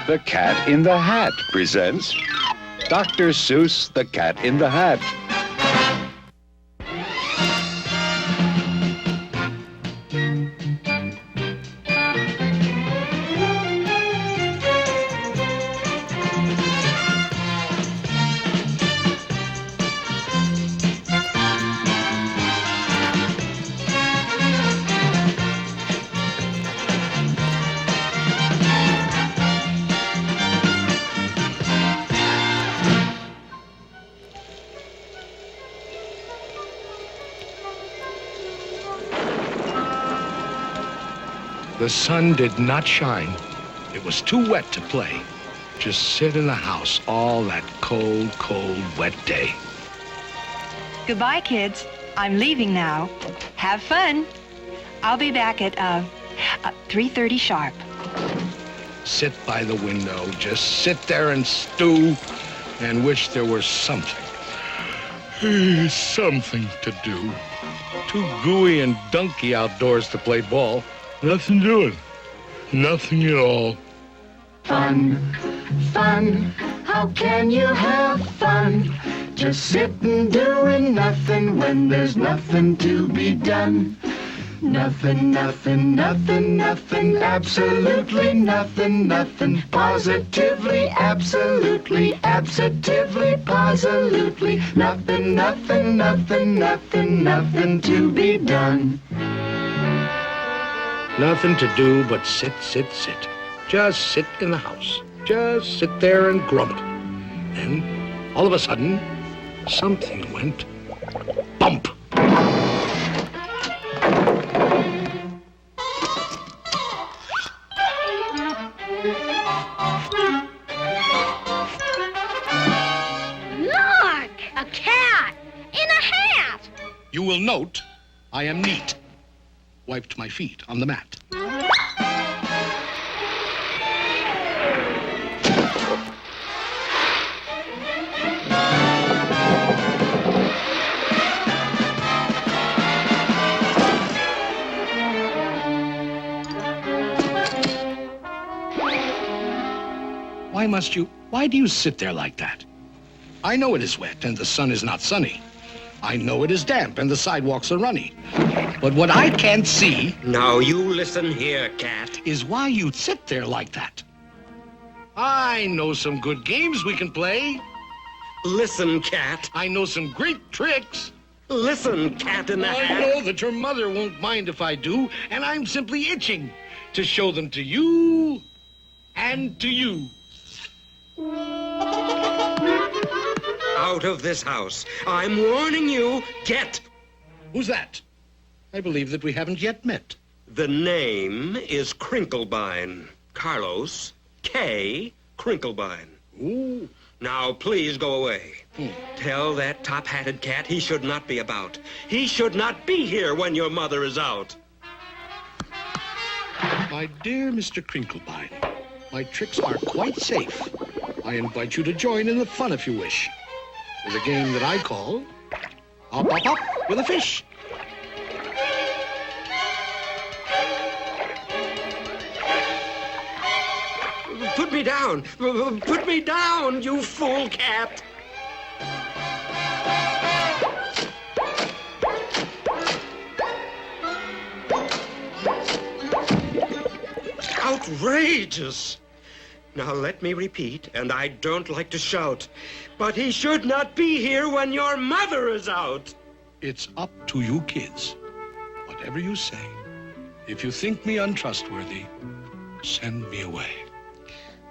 The Cat in the Hat presents Dr. Seuss, The Cat in the Hat. The sun did not shine. It was too wet to play. Just sit in the house all that cold, cold, wet day. Goodbye, kids. I'm leaving now. Have fun. I'll be back at 3:30 sharp. Sit by the window, just sit there and stew and wish there was something. Something to do. Too gooey and dunky outdoors to play ball. Nothing doing. Nothing at all. Fun, fun, how can you have fun? Just sitting doing nothing when there's nothing to be done. Nothing, nothing, nothing, nothing, absolutely nothing, nothing, positively, absolutely, absolutely, positively, nothing, nothing, nothing, nothing, nothing to be done. Nothing to do but sit, sit, sit. Just sit in the house. Just sit there and grumble. Then, all of a sudden, something went bump. Look! A cat! In a hat! You will note I am neat. Wiped my feet on the mat. Why do you sit there like that? I know it is wet and the sun is not sunny. I know it is damp and the sidewalks are runny. But what I can't see... Now you listen here, cat. ...is why you sit there like that. I know some good games we can play. Listen, cat. I know some great tricks. Listen, cat in the hat. I know that your mother won't mind if I do, and I'm simply itching to show them to you and to you. Out of this house. I'm warning you, get. Who's that? I believe that we haven't yet met. The name is Crinklebine. Carlos K. Crinklebine. Ooh. Now, please go away. Tell that top-hatted cat he should not be about. He should not be here when your mother is out. My dear Mr. Crinklebine, my tricks are quite safe. I invite you to join in the fun if you wish. There's a game that I call Hop, Hop, Hop with a Fish. Put me down! Put me down, you fool cat! Outrageous! Now let me repeat, and I don't like to shout, but he should not be here when your mother is out. It's up to you kids. Whatever you say, if you think me untrustworthy, send me away.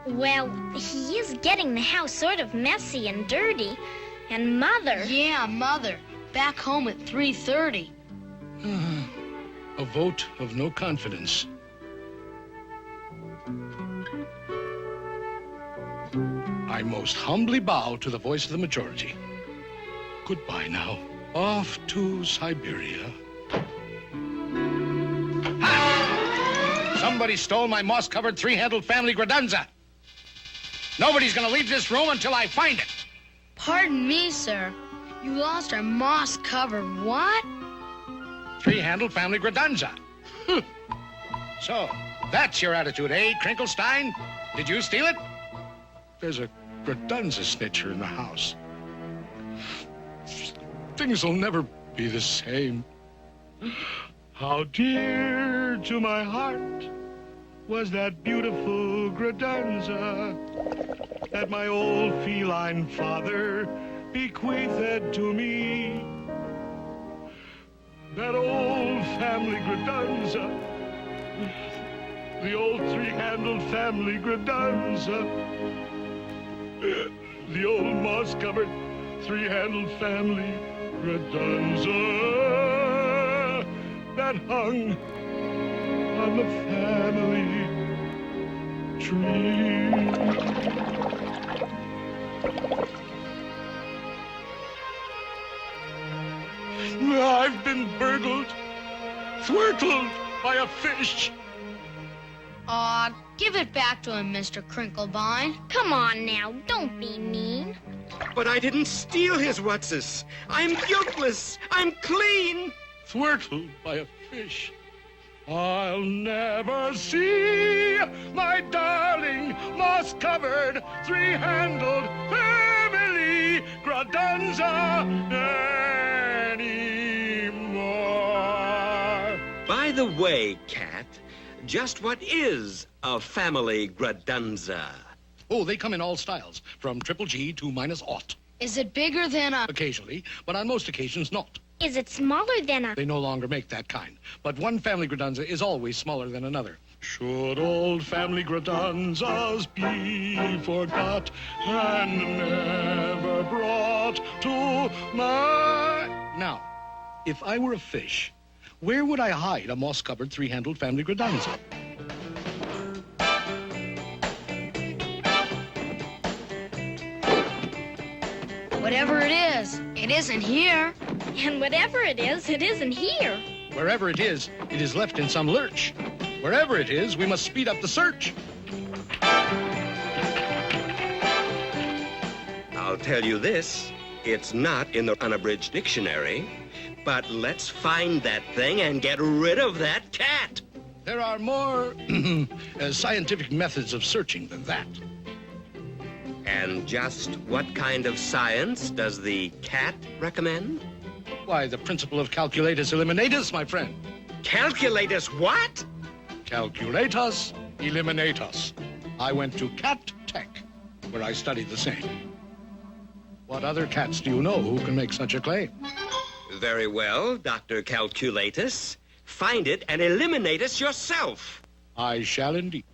Well, he is getting the house sort of messy and dirty. And Mother... Yeah, Mother. Back home at 3:30. A vote of no confidence. I most humbly bow to the voice of the majority. Goodbye now. Off to Siberia. Ha! Somebody stole my moss-covered three-handled family granza. Nobody's gonna leave this room until I find it. Pardon me, sir. You lost our moss-covered what? Three-handled family granza. So, that's your attitude, eh, Crinklestein? Did you steal it? There's a granza snitcher in the house. Things will never be the same. How dear to my heart was that beautiful granza that my old feline father bequeathed to me. That old family granza, the old three-handled family granza, the old moss-covered three-handled family granza that hung on the family tree. I've been burgled, thwirtled by a fish. Aw, give it back to him, Mr. Crinklebine. Come on now, don't be mean. But I didn't steal his whatsis. I'm guiltless. I'm clean. Thwirtled by a fish. I'll never see my darling moss-covered three-handled family granza anymore. By the way, Cat, just what is a family granza? Oh, they come in all styles, from triple G to -0. Is it bigger than a... Occasionally, but on most occasions not. Is it smaller than a... They no longer make that kind. But one family granza is always smaller than another. Should old family granzas be forgot and never brought to my... Now, if I were a fish, where would I hide a moss-covered three-handled family granza? Whatever it isn't here. And whatever it isn't here. Wherever it is left in some lurch. Wherever it is, we must speed up the search. I'll tell you this. It's not in the unabridged dictionary. But let's find that thing and get rid of that cat. There are more scientific methods of searching than that. And just what kind of science does the cat recommend? Why, the principle of calculatus eliminatus, my friend. Calculatus what? Calculatus eliminatus. I went to Cat Tech, where I studied the same. What other cats do you know who can make such a claim? Very well, Dr. Calculatus. Find it and eliminate us yourself. I shall indeed.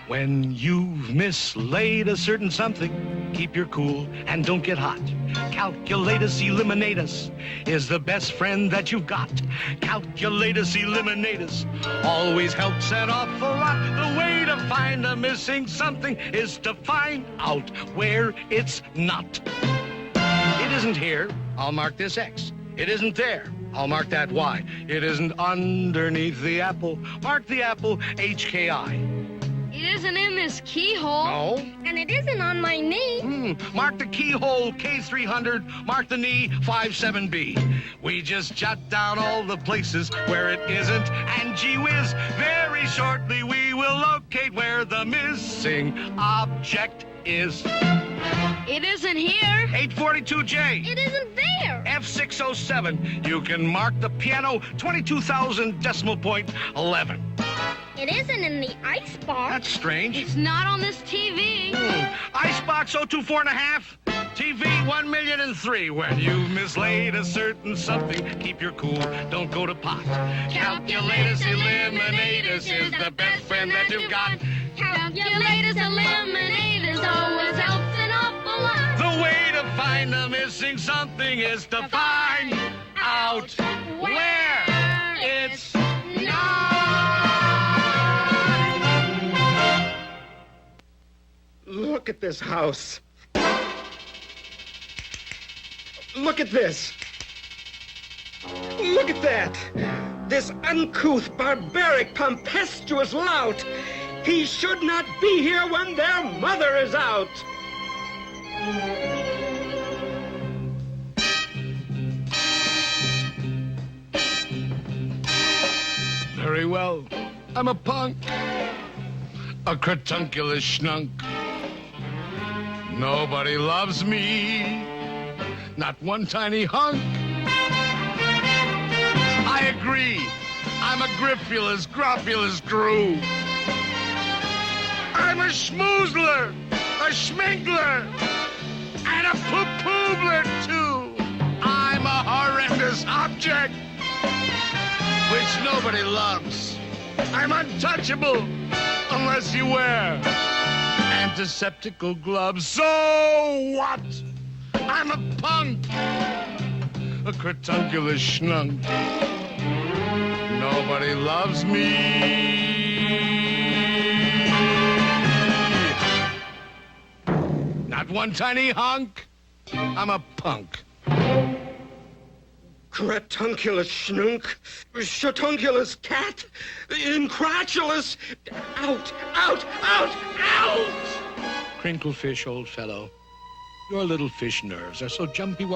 When you've mislaid a certain something, keep your cool and don't get hot. Calculatus eliminatus is the best friend that you've got. Calculatus eliminatus always helps an awful lot. The way to find a missing something is to find out where it's not. It isn't here, I'll mark this X. It isn't there, I'll mark that Y. It isn't underneath the apple, mark the apple HKI. It isn't in this keyhole. No. And it isn't on my knee. Mark the keyhole K300, mark the knee 57B. We just jot down all the places where it isn't, and gee whiz, very shortly we will locate where the missing object is. It isn't here. 842J. It isn't there. F607. You can mark the piano 22,000 decimal point 11. It isn't in the icebox. That's strange. It's not on this TV. Icebox 024.5. TV 1,000,003. When you've mislaid a certain something, keep your cool, don't go to pot. Calculatus eliminatus is the best friend that you've got. Calculatus eliminatus always helps an awful lot. The way to find the missing something is to find out where it's not. Look at this house. Look at this. Look at that. This uncouth, barbaric, tempestuous lout. He should not be here when their mother is out. Very well. I'm a punk. A cratunculous schnunk. Nobody loves me. Not one tiny hunk. I agree. I'm a griffulous, gropulous crew. I'm a schmoozler, a schminkler, and a poo-poobler, too. I'm a horrendous object, which nobody loves. I'm untouchable, unless you wear antiseptical gloves. So what? I'm a punk, a cratunculous schnunk. Nobody loves me. Not one tiny hunk. I'm a punk. Cratunculous schnunk, shatunculous cat, incratulous, out, out, out, out! Crinklefish, old fellow. Your little fish nerves are so jumpy.